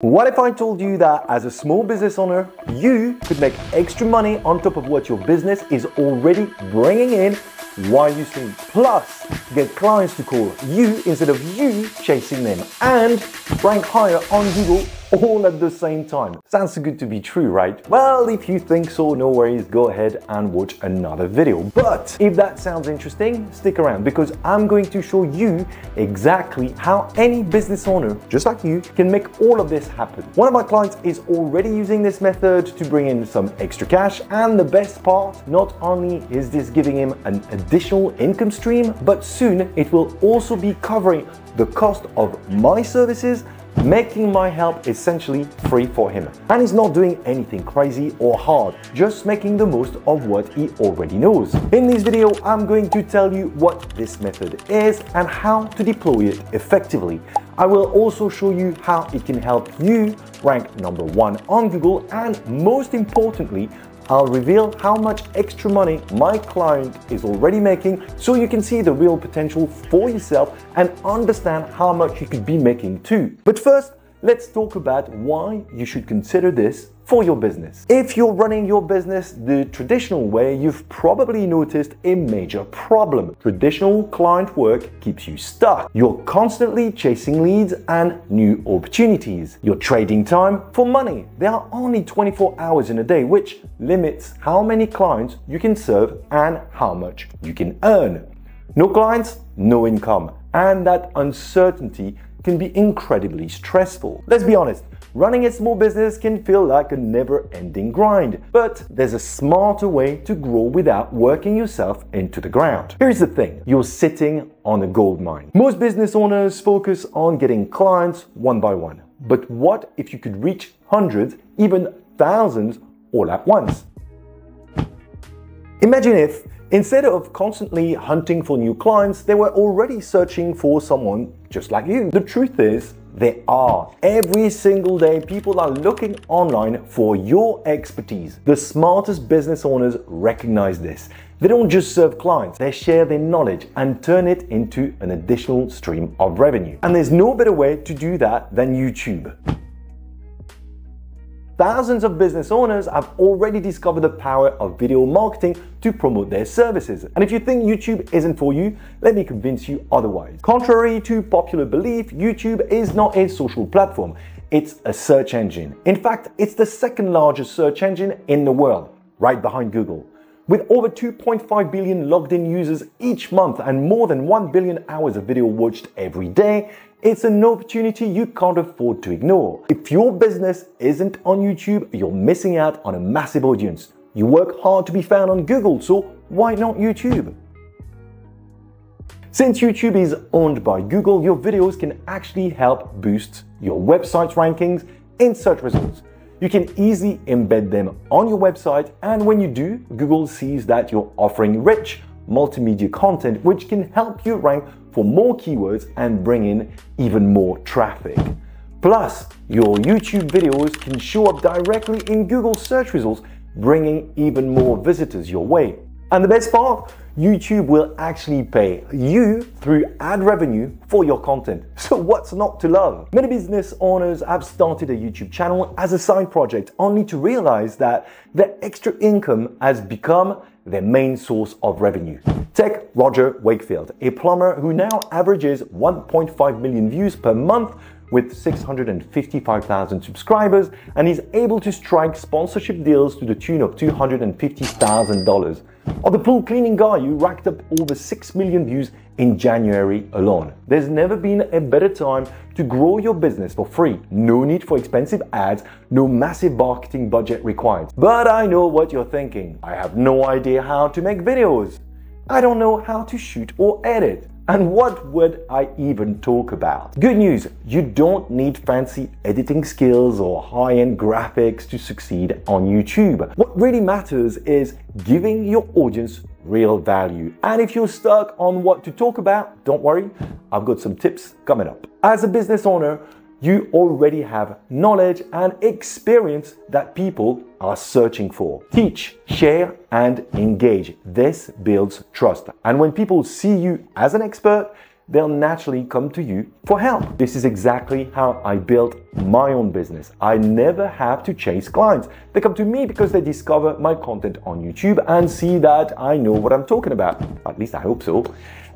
What if I told you that as a small business owner, you could make extra money on top of what your business is already bringing in while you sleep? Plus, get clients to call you instead of you chasing them, and rank higher on Google all at the same time. Sounds too good to be true, right? Well, if you think so, no worries, go ahead and watch another video. But if that sounds interesting, stick around because I'm going to show you exactly how any business owner, just like you, can make all of this happen. One of my clients is already using this method to bring in some extra cash, and the best part, not only is this giving him an additional income stream, but soon it will also be covering the cost of my services, making my help essentially free for him. And he's not doing anything crazy or hard, just making the most of what he already knows. In this video, I'm going to tell you what this method is and how to deploy it effectively. I will also show you how it can help you rank #1 on Google, and most importantly, I'll reveal how much extra money my client is already making so you can see the real potential for yourself and understand how much you could be making too. But first, let's talk about why you should consider this for your business. If you're running your business the traditional way, you've probably noticed a major problem. Traditional client work keeps you stuck. You're constantly chasing leads and new opportunities. You're trading time for money. There are only 24 hours in a day, which limits how many clients you can serve and how much you can earn. No clients, no income. And that uncertainty can be incredibly stressful. Let's be honest. Running a small business can feel like a never-ending grind, but there's a smarter way to grow without working yourself into the ground. Here's the thing, you're sitting on a gold mine. Most business owners focus on getting clients one by one. But what if you could reach hundreds, even thousands, all at once? Imagine if, instead of constantly hunting for new clients, they were already searching for someone just like you. The truth is, there are. Every single day, people are looking online for your expertise. The smartest business owners recognize this. They don't just serve clients, they share their knowledge and turn it into an additional stream of revenue. And there's no better way to do that than YouTube. Thousands of business owners have already discovered the power of video marketing to promote their services. And if you think YouTube isn't for you, let me convince you otherwise. Contrary to popular belief, YouTube is not a social platform. It's a search engine. In fact, it's the second largest search engine in the world, right behind Google. With over 2.5 billion logged in users each month and more than 1 billion hours of video watched every day, it's an opportunity you can't afford to ignore. If your business isn't on YouTube, you're missing out on a massive audience. You work hard to be found on Google, so why not YouTube? Since YouTube is owned by Google, your videos can actually help boost your website's rankings in search results. You can easily embed them on your website, and when you do, Google sees that you're offering rich multimedia content, which can help you rank for more keywords and bring in even more traffic. Plus, your YouTube videos can show up directly in Google search results, bringing even more visitors your way. And the best part, YouTube will actually pay you through ad revenue for your content. So what's not to love? Many business owners have started a YouTube channel as a side project only to realize that their extra income has become their main source of revenue. Take Roger Wakefield, a plumber who now averages 1.5 million views per month with 655,000 subscribers, and is able to strike sponsorship deals to the tune of $250,000. Or the pool cleaning guy who racked up over 6 million views in January alone. There's never been a better time to grow your business for free. No need for expensive ads, no massive marketing budget required. But I know what you're thinking. I have no idea how to make videos. I don't know how to shoot or edit. And what would I even talk about? Good news, you don't need fancy editing skills or high-end graphics to succeed on YouTube. What really matters is giving your audience real value. And if you're stuck on what to talk about, don't worry, I've got some tips coming up. As a business owner, you already have knowledge and experience that people are searching for. Teach, share, and engage. This builds trust. And when people see you as an expert, they'll naturally come to you for help. This is exactly how I built my own business. I never have to chase clients. They come to me because they discover my content on YouTube and see that I know what I'm talking about. At least I hope so.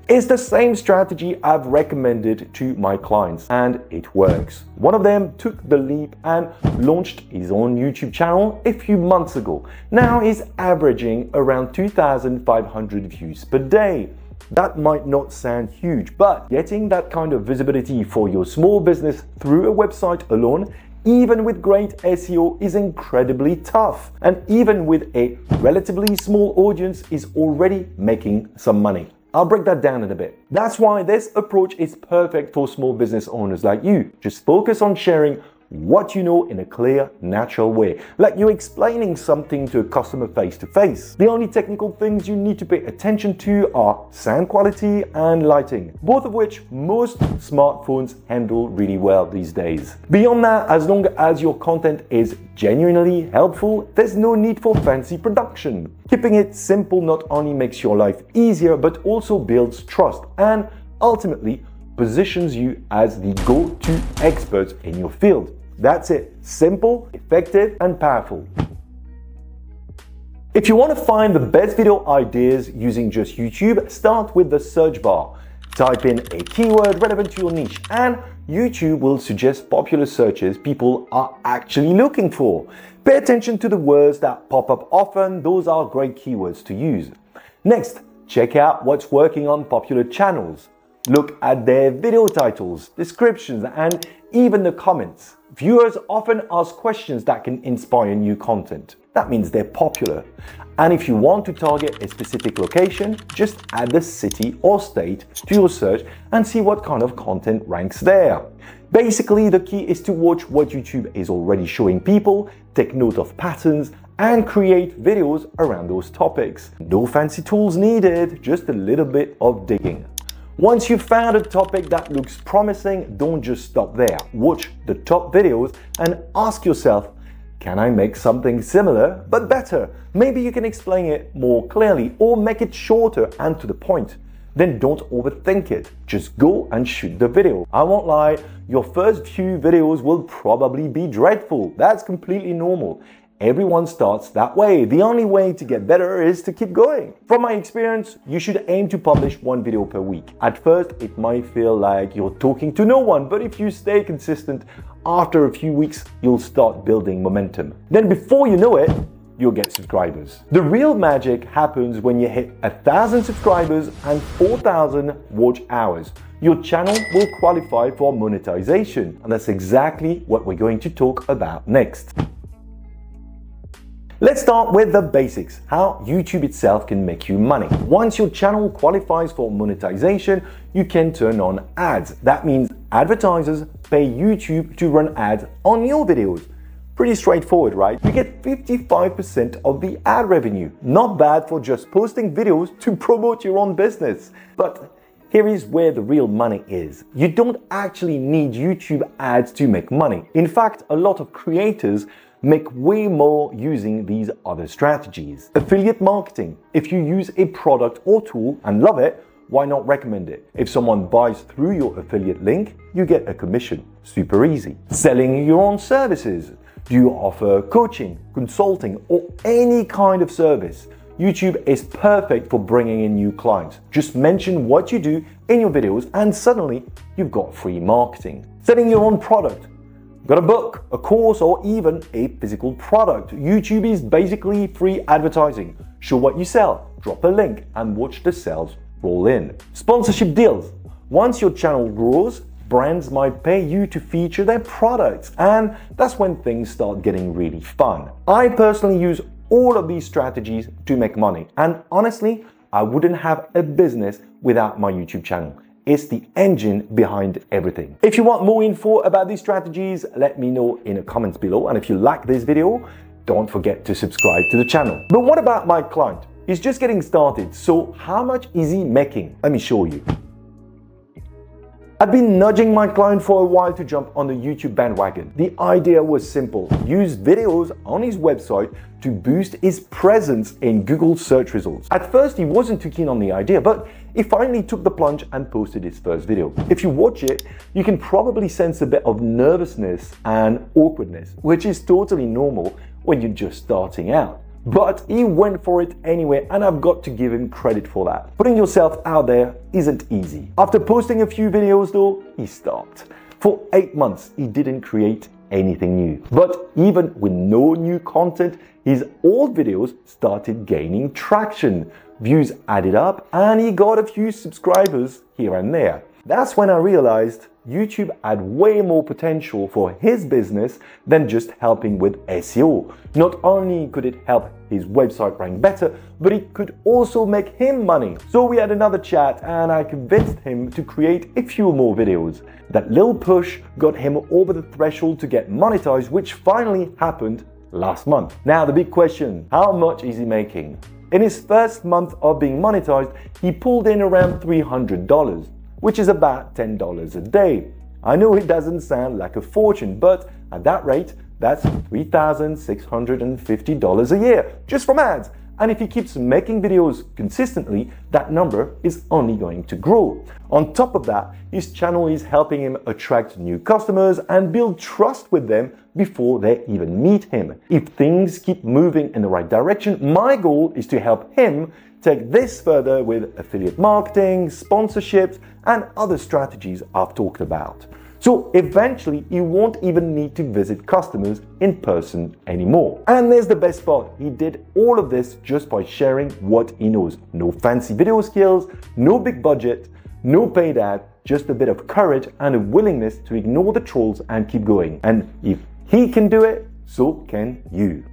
It's the same strategy I've recommended to my clients, and it works. One of them took the leap and launched his own YouTube channel a few months ago. Now he's averaging around 2,500 views per day. That might not sound huge, but getting that kind of visibility for your small business through a website alone, even with great SEO, is incredibly tough. And even with a relatively small audience, is already making some money. I'll break that down in a bit. That's why this approach is perfect for small business owners like you. Just focus on sharing what you know in a clear, natural way, like you're explaining something to a customer face to face. The only technical things you need to pay attention to are sound quality and lighting, both of which most smartphones handle really well these days. Beyond that, as long as your content is genuinely helpful, there's no need for fancy production. Keeping it simple not only makes your life easier, but also builds trust and ultimately positions you as the go-to expert in your field. That's it. Simple, effective, and powerful. If you want to find the best video ideas using just YouTube, start with the search bar. Type in a keyword relevant to your niche and YouTube will suggest popular searches people are actually looking for. Pay attention to the words that pop up often. Those are great keywords to use. Next, check out what's working on popular channels. Look at their video titles, descriptions, and even the comments. Viewers often ask questions that can inspire new content. That means they're popular. And if you want to target a specific location, just add the city or state to your search and see what kind of content ranks there. Basically, the key is to watch what YouTube is already showing people, take note of patterns, and create videos around those topics. No fancy tools needed, just a little bit of digging. Once you've found a topic that looks promising, don't just stop there. Watch the top videos and ask yourself, can I make something similar but better? Maybe you can explain it more clearly or make it shorter and to the point. Then don't overthink it. Just go and shoot the video. I won't lie, your first few videos will probably be dreadful. That's completely normal. Everyone starts that way. The only way to get better is to keep going. From my experience, you should aim to publish one video per week. At first, it might feel like you're talking to no one, but if you stay consistent, after a few weeks, you'll start building momentum. Then before you know it, you'll get subscribers. The real magic happens when you hit 1,000 subscribers and 4,000 watch hours. Your channel will qualify for monetization, and that's exactly what we're going to talk about next. Let's start with the basics, how YouTube itself can make you money. Once your channel qualifies for monetization, you can turn on ads. That means advertisers pay YouTube to run ads on your videos. Pretty straightforward, right? You get 55% of the ad revenue. Not bad for just posting videos to promote your own business. But here is where the real money is. You don't actually need YouTube ads to make money. In fact, a lot of creators make way more using these other strategies. Affiliate marketing. If you use a product or tool and love it, why not recommend it? If someone buys through your affiliate link, you get a commission. Super easy. Selling your own services. Do you offer coaching, consulting, or any kind of service? YouTube is perfect for bringing in new clients. Just mention what you do in your videos and suddenly you've got free marketing. Selling your own product. Got a book, a course, or even a physical product? YouTube is basically free advertising. Show what you sell, drop a link, and watch the sales roll in. Sponsorship deals. Once your channel grows, brands might pay you to feature their products, and that's when things start getting really fun. I personally use all of these strategies to make money, and honestly, I wouldn't have a business without my YouTube channel. It's the engine behind everything. If you want more info about these strategies, let me know in the comments below. And if you like this video, don't forget to subscribe to the channel. But what about my client? He's just getting started. So how much is he making? Let me show you. I'd been nudging my client for a while to jump on the YouTube bandwagon. The idea was simple: use videos on his website to boost his presence in Google search results. At first, he wasn't too keen on the idea, but he finally took the plunge and posted his first video. If you watch it, you can probably sense a bit of nervousness and awkwardness, which is totally normal when you're just starting out. But he went for it anyway, and I've got to give him credit for that. Putting yourself out there isn't easy. After posting a few videos though, he stopped. For 8 months, he didn't create anything new. But even with no new content, his old videos started gaining traction. Views added up, and he got a few subscribers here and there. That's when I realized YouTube had way more potential for his business than just helping with SEO. Not only could it help his website rank better, but it could also make him money. So we had another chat, and I convinced him to create a few more videos. That little push got him over the threshold to get monetized, which finally happened last month. Now the big question: how much is he making? In his first month of being monetized, he pulled in around $300, which is about $10 a day. I know it doesn't sound like a fortune, but at that rate, that's $3,650 a year just from ads. And if he keeps making videos consistently, that number is only going to grow. On top of that, his channel is helping him attract new customers and build trust with them before they even meet him. If things keep moving in the right direction, my goal is to help him take this further with affiliate marketing, sponsorships, and other strategies I've talked about. So eventually, he won't even need to visit customers in person anymore. And there's the best part: he did all of this just by sharing what he knows. No fancy video skills, no big budget, no paid ad, just a bit of courage and a willingness to ignore the trolls and keep going. And if he can do it, so can you.